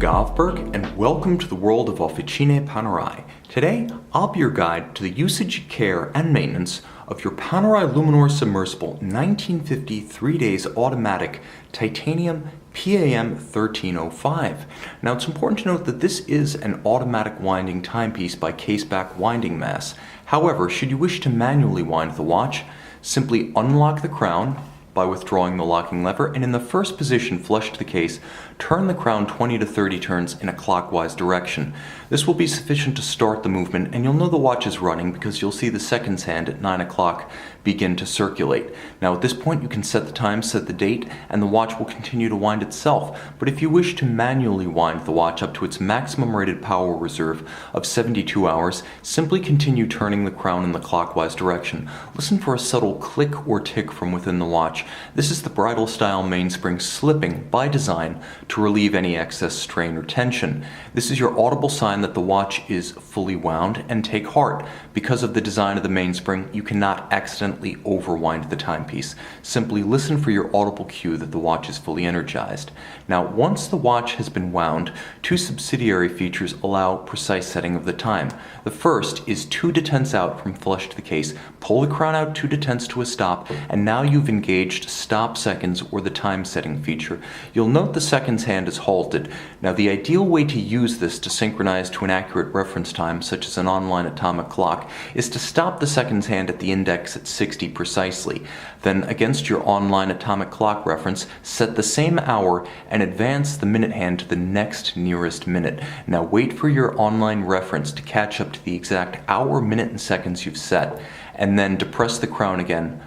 Govberg, and welcome to the world of Officine Panerai. Today, I'll be your guide to the usage, care, and maintenance of your Panerai Luminor Submersible 1950 3 Days Automatic Titanium PAM 1305. Now, it's important to note that this is an automatic winding timepiece by case-back winding mass. However, should you wish to manually wind the watch, simply unlock the crown by withdrawing the locking lever, and in the first position flush to the case, turn the crown 20 to 30 turns in a clockwise direction. This will be sufficient to start the movement, and you'll know the watch is running because you'll see the seconds hand at 9 o'clock begin to circulate. Now at this point you can set the time, set the date, and the watch will continue to wind itself. But if you wish to manually wind the watch up to its maximum rated power reserve of 72 hours, simply continue turning the crown in the clockwise direction. Listen for a subtle click or tick from within the watch. This is the bridal style mainspring slipping by design to relieve any excess strain or tension. This is your audible sign that the watch is fully wound, and take heart. Because of the design of the mainspring, you cannot accidentally overwind the timepiece. Simply listen for your audible cue that the watch is fully energized. Now, once the watch has been wound, two subsidiary features allow precise setting of the time. The first is 2 detents out from flush to the case. Pull the crown out 2 detents to a stop, and now you've engaged stop seconds or the time setting feature. You'll note the seconds hand is halted. Now, the ideal way to use this to synchronize to an accurate reference time, such as an online atomic clock, is to stop the seconds hand at the index at 60 precisely. Then, against your online atomic clock reference, set the same hour and advance the minute hand to the next nearest minute. Now, wait for your online reference to catch up to the exact hour, minute, and seconds you've set, and then depress the crown again,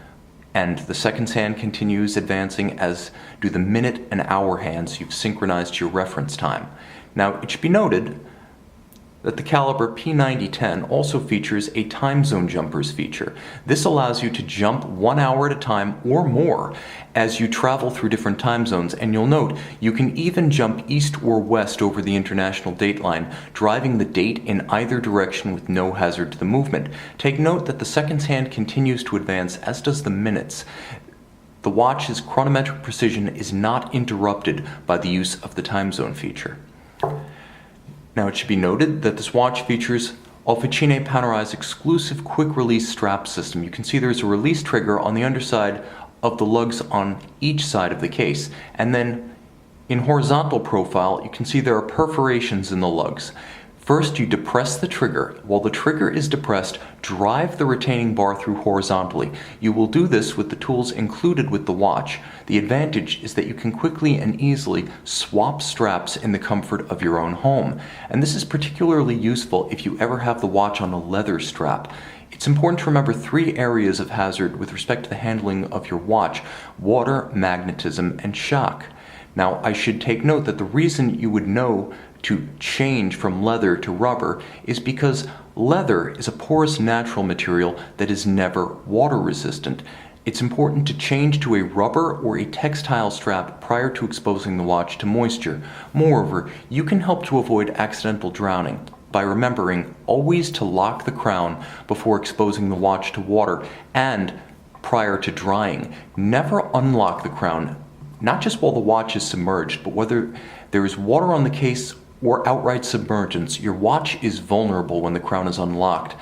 and the seconds hand continues advancing, as do the minute and hour hands you've synchronized to your reference time. Now, it should be noted that the caliber P9010 also features a time zone jumpers feature. This allows you to jump 1 hour at a time or more as you travel through different time zones, and you'll note you can even jump east or west over the international date line, driving the date in either direction with no hazard to the movement. Take note that the seconds hand continues to advance, as does the minutes. The watch's chronometric precision is not interrupted by the use of the time zone feature. Now, it should be noted that this watch features Officine Panerai's exclusive quick-release strap system. You can see there's a release trigger on the underside of the lugs on each side of the case. And then in horizontal profile, you can see there are perforations in the lugs. First, you depress the trigger. While the trigger is depressed, drive the retaining bar through horizontally. You will do this with the tools included with the watch. The advantage is that you can quickly and easily swap straps in the comfort of your own home. And this is particularly useful if you ever have the watch on a leather strap. It's important to remember 3 areas of hazard with respect to the handling of your watch: water, magnetism, and shock. Now, I should take note that the reason you would know to change from leather to rubber is because leather is a porous natural material that is never water resistant. It's important to change to a rubber or a textile strap prior to exposing the watch to moisture. Moreover, you can help to avoid accidental drowning by remembering always to lock the crown before exposing the watch to water and prior to drying. Never unlock the crown, not just while the watch is submerged, but whether there is water on the case or outright submergence. Your watch is vulnerable when the crown is unlocked.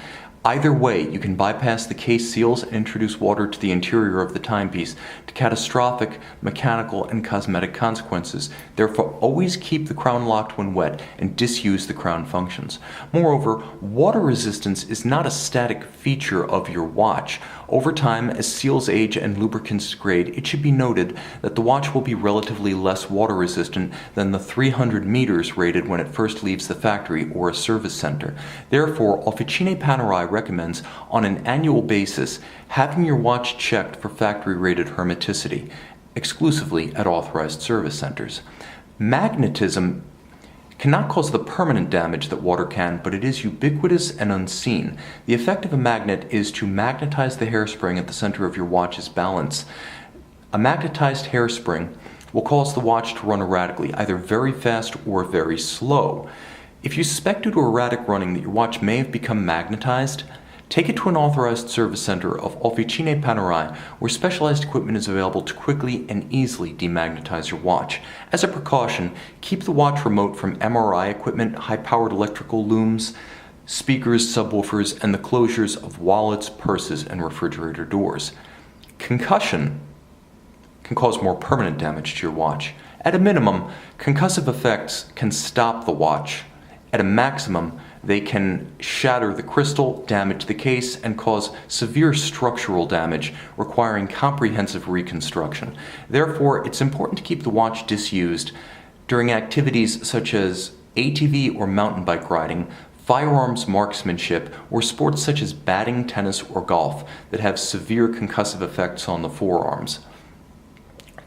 Either way, you can bypass the case seals and introduce water to the interior of the timepiece to catastrophic mechanical and cosmetic consequences. Therefore, always keep the crown locked when wet and disuse the crown functions. Moreover, water resistance is not a static feature of your watch. Over time, as seals age and lubricants degrade, it should be noted that the watch will be relatively less water resistant than the 300 meters rated when it first leaves the factory or a service center. Therefore, Officine Panerai recommends, on an annual basis, having your watch checked for factory-rated hermeticity, exclusively at authorized service centers. Magnetism cannot cause the permanent damage that water can, but it is ubiquitous and unseen. The effect of a magnet is to magnetize the hairspring at the center of your watch's balance. A magnetized hairspring will cause the watch to run erratically, either very fast or very slow. If you suspect due to erratic running that your watch may have become magnetized, Take it to an authorized service center of Officine Panerai, where specialized equipment is available to quickly and easily demagnetize your watch. As a precaution, keep the watch remote from MRI equipment, high-powered electrical looms, speakers, subwoofers, and the closures of wallets, purses, and refrigerator doors. Concussion can cause more permanent damage to your watch. At a minimum, concussive effects can stop the watch. At a maximum, they can shatter the crystal, damage the case, and cause severe structural damage requiring comprehensive reconstruction. Therefore, it's important to keep the watch disused during activities such as ATV or mountain bike riding, firearms marksmanship, or sports such as batting, tennis, or golf that have severe concussive effects on the forearms.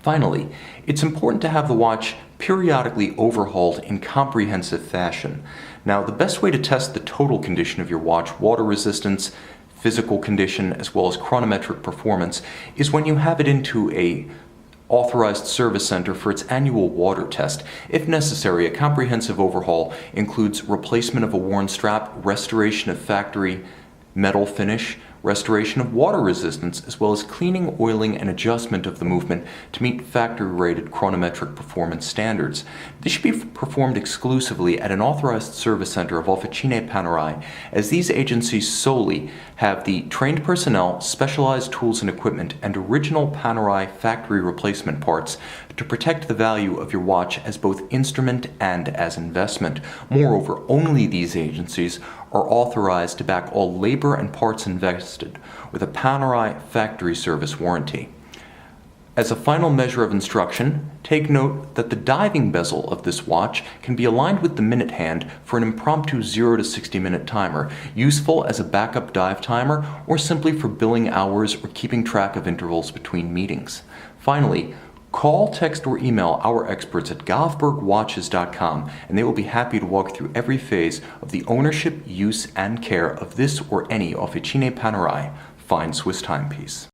Finally, it's important to have the watch periodically overhauled in comprehensive fashion. Now, the best way to test the total condition of your watch, water resistance, physical condition, as well as chronometric performance, is when you have it into a authorized service center for its annual water test. If necessary, a comprehensive overhaul includes replacement of a worn strap, restoration of factory metal finish, restoration of water resistance, as well as cleaning, oiling, and adjustment of the movement to meet factory-rated chronometric performance standards. This should be performed exclusively at an authorized service center of Officine Panerai, as these agencies solely have the trained personnel, specialized tools and equipment, and original Panerai factory replacement parts to protect the value of your watch as both instrument and as investment. Moreover, only these agencies are authorized to back all labor and parts invested with a Panerai factory service warranty. As a final measure of instruction, take note that the diving bezel of this watch can be aligned with the minute hand for an impromptu 0 to 60 minute timer, useful as a backup dive timer or simply for billing hours or keeping track of intervals between meetings. Finally, call, text, or email our experts at govbergwatches.com, and they will be happy to walk through every phase of the ownership, use, and care of this or any Officine Panerai fine Swiss timepiece.